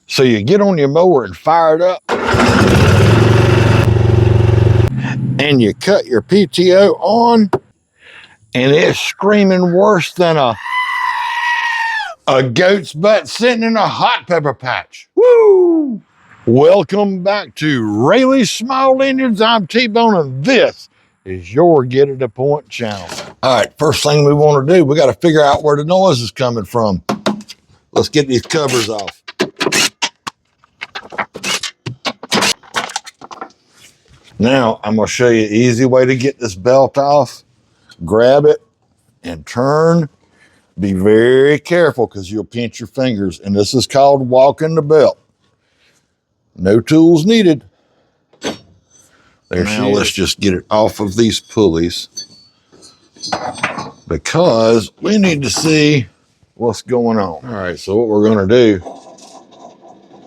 So you get on your mower and fire it up, and you cut your PTO on, and it's screaming worse than a goat's butt sitting in a hot pepper patch. Woo! Welcome back to Rayleigh's Small Engines. I'm T-Bone, and this is your Get It to Point channel. All right, first thing we want to do, we got to figure out where the noise is coming from. Let's get these covers off. Now, I'm going to show you an easy way to get this belt off. Grab it and turn. Be very careful because you'll pinch your fingers, and this is called walking the belt. No tools needed. There now let's just get it off of these pulleys because we need to see what's going on. All right, so what we're going to do,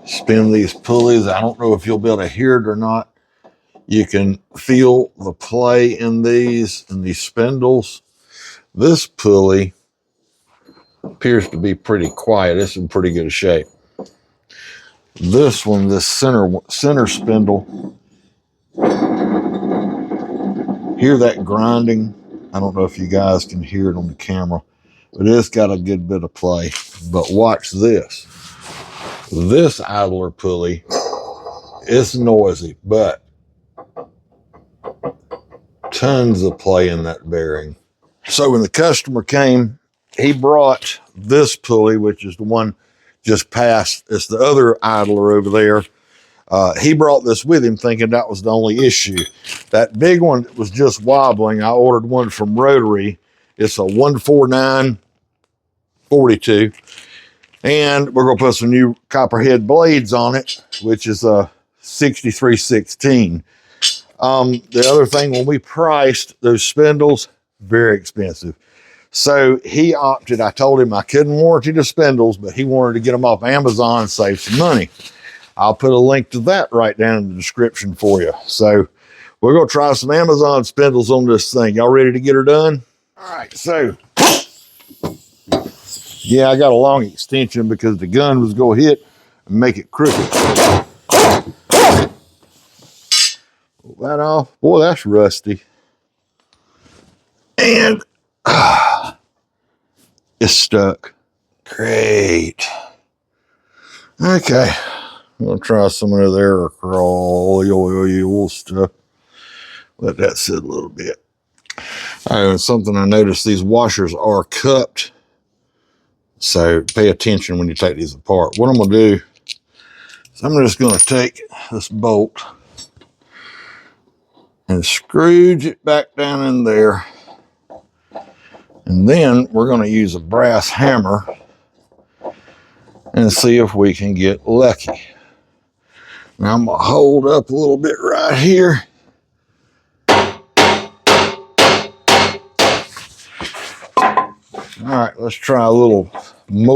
spin these pulleys. I don't know if you'll be able to hear it or not. You can feel the play in these spindles. This pulley appears to be pretty quiet. It's in pretty good shape. This one, this center spindle, hear that grinding? I don't know if you guys can hear it on the camera, but it's got a good bit of play. But watch this. This idler pulley is noisy, but tons of play in that bearing. So when the customer came, he brought this pulley, which is the one just past, it's the other idler over there. He brought this with him thinking that was the only issue. That big one was just wobbling. I ordered one from Rotary. It's a 149/42. And we're going to put some new copperhead blades on it, which is a 63/16. The other thing, when we priced those spindles, very expensive. So he opted, I told him I couldn't warranty the spindles, but he wanted to get them off Amazon and save some money. I'll put a link to that right down in the description for you. So we're going to try some Amazon spindles on this thing. Y'all ready to get her done? All right, so yeah, I got a long extension because the gun was going to hit and make it crooked. Pull that off. Boy, that's rusty. And it's stuck. Great. Okay. I'm going to try some of their oil stuff. Let that sit a little bit. All right, and something I noticed, these washers are cupped. So pay attention when you take these apart. What I'm going to do is I'm just going to take this bolt and scrooge it back down in there. And then we're going to use a brass hammer and see if we can get lucky. Now I'm going to hold up a little bit right here. All right, let's try a little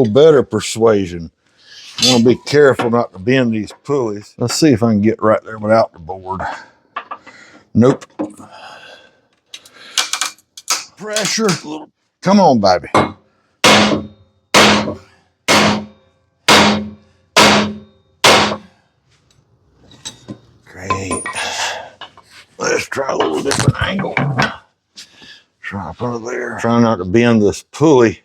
better persuasion. I want to be careful not to bend these pulleys. Let's see if I can get right there without the board. Nope. Pressure. Come on, baby. Great. Let's try a little different angle. Try up under there. Try not to bend this pulley.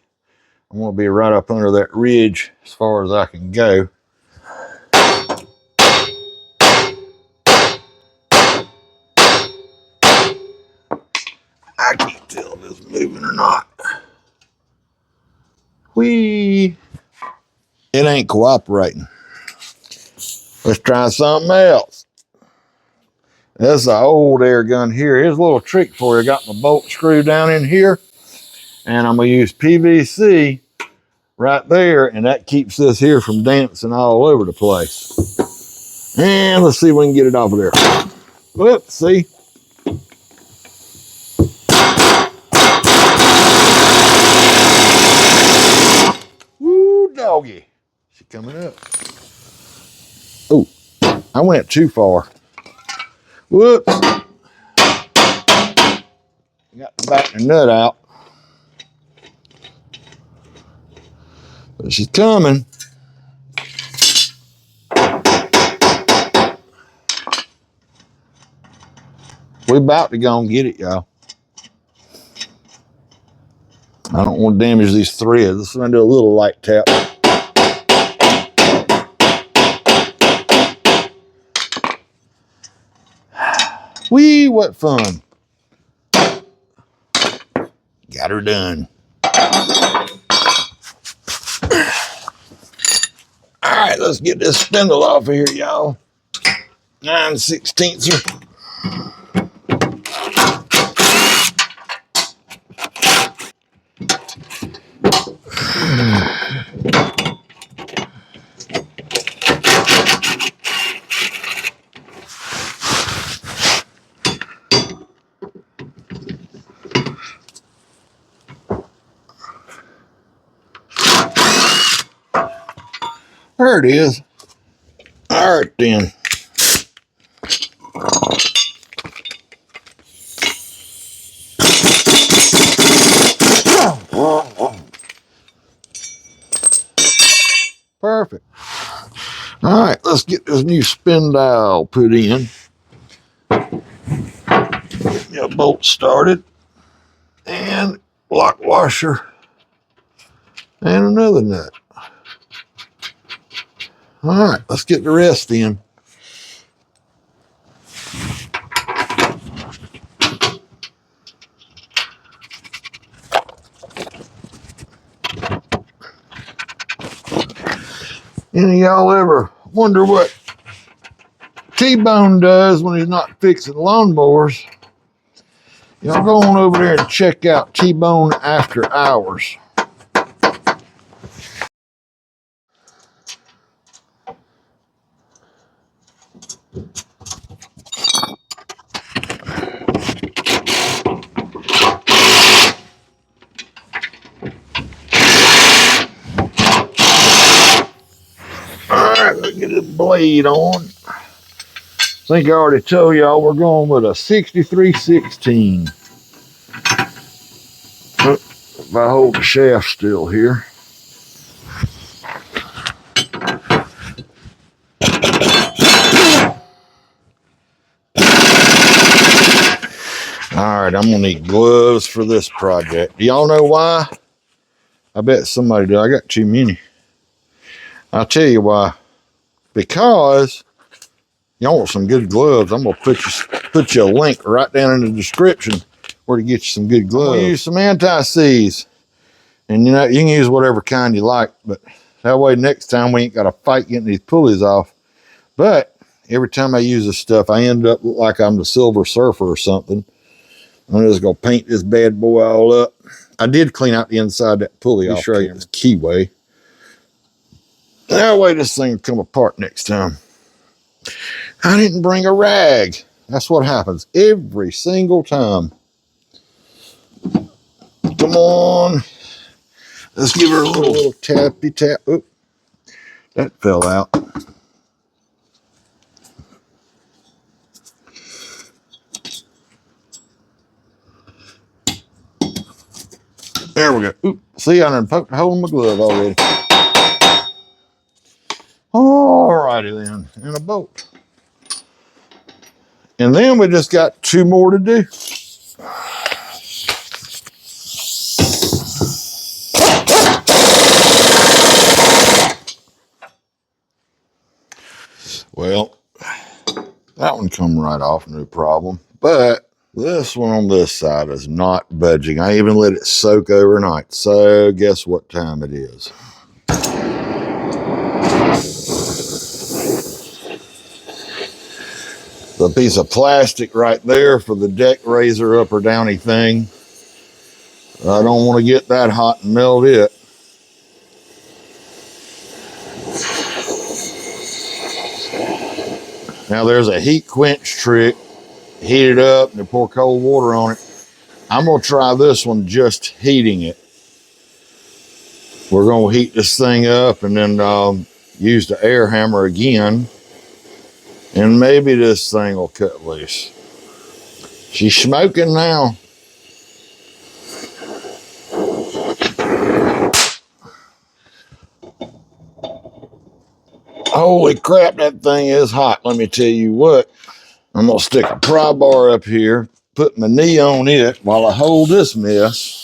I want to be right up under that ridge as far as I can go. I can't tell if it's moving or not. Whee! It ain't cooperating. Let's try something else. This is an old air gun here. Here's a little trick for you. I got my bolt screwed down in here, and I'm going to use PVC right there, and that keeps this here from dancing all over the place. And let's see if we can get it off of there. Whoop, see? Woo, doggy. She coming up. Oh, I went too far. Whoops. Got to back the nut out. But she's coming. We about to go and get it, y'all. I don't want to damage these threads. Let's do a little light tap. Whee, what fun. Got her done. All right, let's get this spindle off of here, y'all. 9/16. There it is. All right, then. Perfect. All right, let's get this new spindle put in. Get a bolt started. And lock washer. And another nut. All right, let's get the rest in. Any of y'all ever wonder what T-Bone does when he's not fixing lawnmowers? Y'all go on over there and check out T-Bone After Hours. All right, let's get this blade on. I think I already told y'all we're going with a 63/16. If I hold the shaft still here. All right, I'm gonna need gloves for this project. Do y'all know why? I bet somebody do. I got too many. I'll tell you why. Because y'all want some good gloves. I'm gonna put you a link right down in the description where to get you some good gloves. I'm gonna use some anti-seize. And you know, you can use whatever kind you like, but that way next time we ain't got to fight getting these pulleys off. But every time I use this stuff, I end up like I'm the Silver Surfer or something. I'm just gonna paint this bad boy all up. I did clean out the inside of that pulley off camera. This keyway. That way this thing will come apart next time. I didn't bring a rag. That's what happens every single time. Come on. Let's give her a little tappy tap. Oop, that fell out. There we go. Oop, see, I done poked a hole in my glove already. Alrighty then, and a bolt. And then we just got 2 more to do. Well, that one come right off, no problem. But this one on this side is not budging. I even let it soak overnight. So guess what time it is? The piece of plastic right there for the deck raiser up or downy thing. I don't want to get that hot and melt it. Now there's a heat quench trick. Heat it up and pour cold water on it. I'm gonna try this one just heating it. We're gonna heat this thing up and then use the air hammer again. And maybe this thing will cut loose. She's smoking now. Holy crap, that thing is hot. Let me tell you what. I'm gonna stick a pry bar up here, put my knee on it while I hold this mess.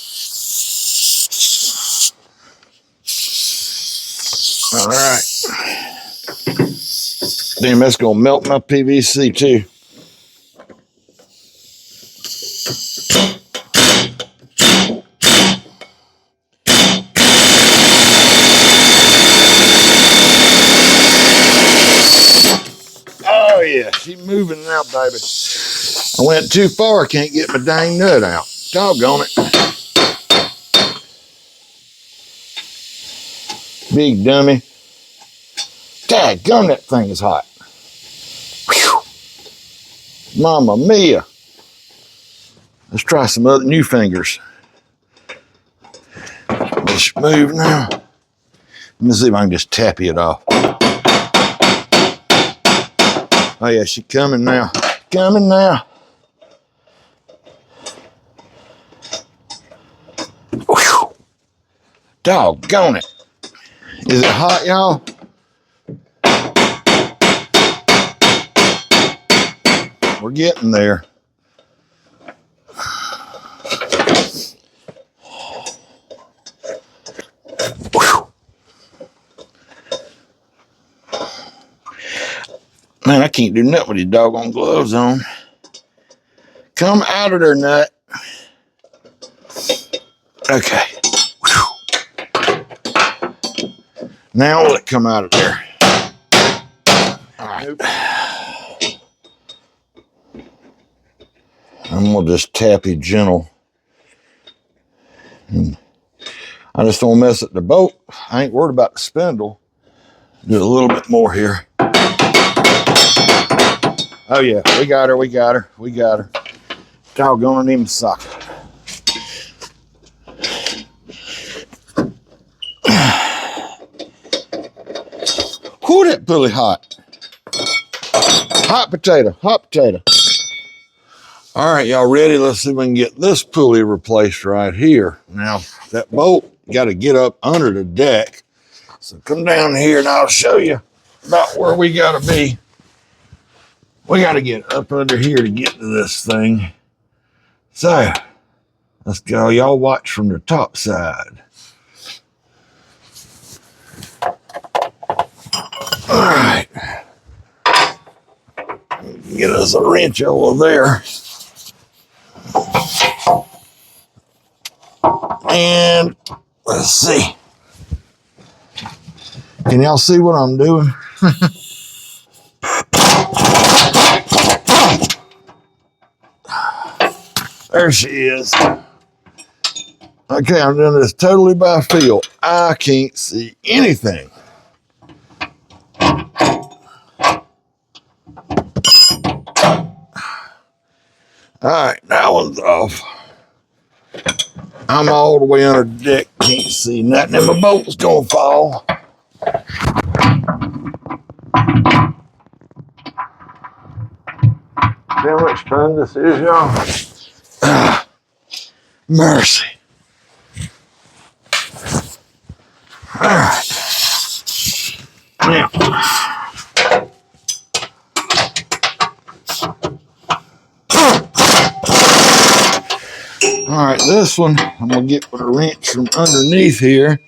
All right. Damn, that's gonna melt my PVC too. Oh yeah, she's moving now, baby. I went too far, can't get my dang nut out. Doggone it. Big dummy. Daggone, that thing is hot. Whew. Mama mia. Let's try some other new fingers. Let's move now. Let me see if I can just tap it off. Oh yeah, she's coming now. Coming now. Whew. Doggone it. Is it hot, y'all? We're getting there. Whew. Man, I can't do nothing with these doggone gloves on. Come out of there, nut. Okay. Whew. Now let it come out of there. All right. I'm gonna just tap it gentle. And I just don't mess up the bolt. I ain't worried about the spindle. Do a little bit more here. Oh yeah, we got her, we got her, we got her. Doggone it, even suck. Whew, that pulley hot. Hot potato, hot potato. All right, y'all ready? Let's see if we can get this pulley replaced right here. Now, that bolt got to get up under the deck. So come down here and I'll show you about where we got to be. We got to get up under here to get to this thing. So, let's go. Y'all watch from the top side. All right. Get us a wrench over there. And let's see. Can y'all see what I'm doing? There she is. Okay, I'm doing this totally by feel. I can't see anything. All right, that one's off. I'm all the way under the deck. Can't see nothing, and my boat's gonna fall. See how much fun this is, y'all? Mercy. All right. Now, all right, this one, I'm gonna get with a wrench from underneath here.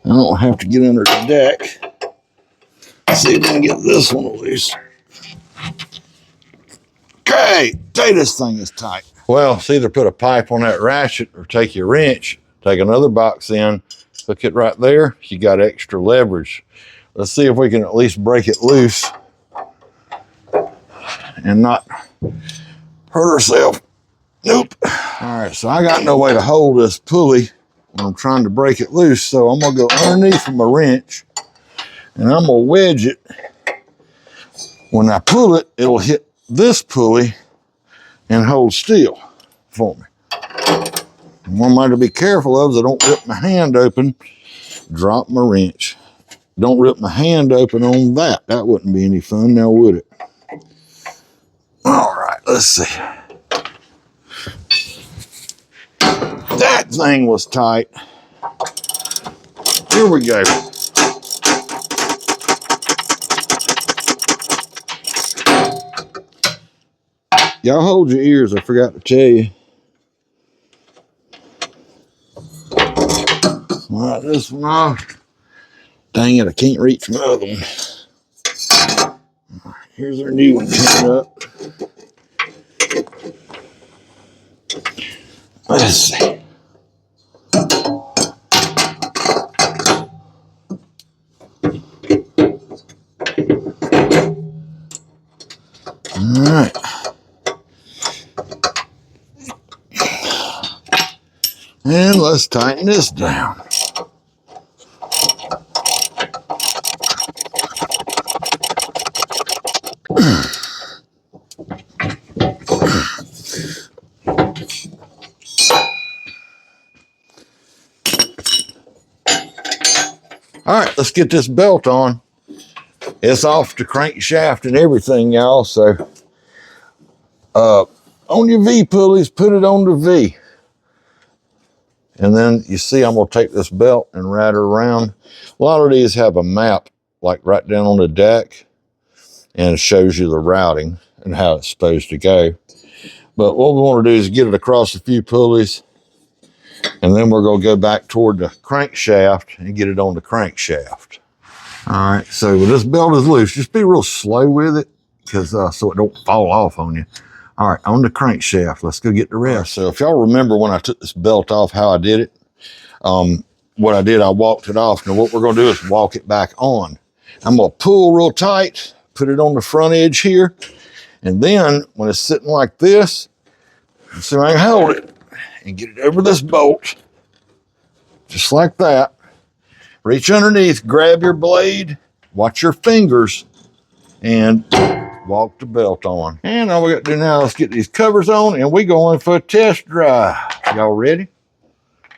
I don't have to get under the deck. See if we can get this one loose. Okay, say this thing is tight. Well, it's either put a pipe on that ratchet or take your wrench, take another box in, hook it right there. You got extra leverage. Let's see if we can at least break it loose and not hurt ourselves. Nope. All right, so I got no way to hold this pulley when I'm trying to break it loose, so I'm gonna go underneath with my wrench and I'm gonna wedge it. When I pull it, it'll hit this pulley and hold still for me. One thing to be careful of is I don't rip my hand open, drop my wrench. Don't rip my hand open on that. That wouldn't be any fun now, would it? All right, let's see. That thing was tight. Here we go. Y'all hold your ears, I forgot to tell you. All right, this one off. Dang it, I can't reach my other one. Here's our new one coming up. Let's see. All right. And let's tighten this down. All right, let's get this belt on. It's off the crankshaft and everything, y'all. So on your V pulleys, put it on the V. And then you see I'm gonna take this belt and ride her around. A lot of these have a map like right down on the deck, and it shows you the routing and how it's supposed to go. But what we want to do is get it across a few pulleys, and then we're gonna go back toward the crankshaft and get it on the crankshaft. All right, so when this belt is loose, just be real slow with it, because so it don't fall off on you. All right, on the crankshaft, let's go get the rest. Right, so if y'all remember when I took this belt off, how I did it, what I did, I walked it off. Now what we're gonna do is walk it back on. I'm gonna pull real tight, put it on the front edge here, and then when it's sitting like this, let's see if I can hold it and get it over this bolt, just like that. Reach underneath, grab your blade, watch your fingers, and walk the belt on. And all we got to do now is get these covers on, and we going for a test drive. Y'all ready?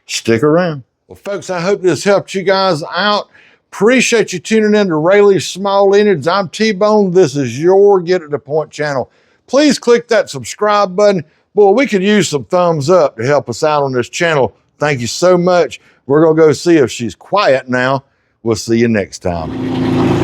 Stick around. Well, folks, I hope this helped you guys out. Appreciate you tuning in to Rayleigh's Small Engines. I'm T-Bone. This is your Get to the Point channel. Please click that subscribe button. Boy, we could use some thumbs up to help us out on this channel. Thank you so much. We're going to go see if she's quiet now. We'll see you next time.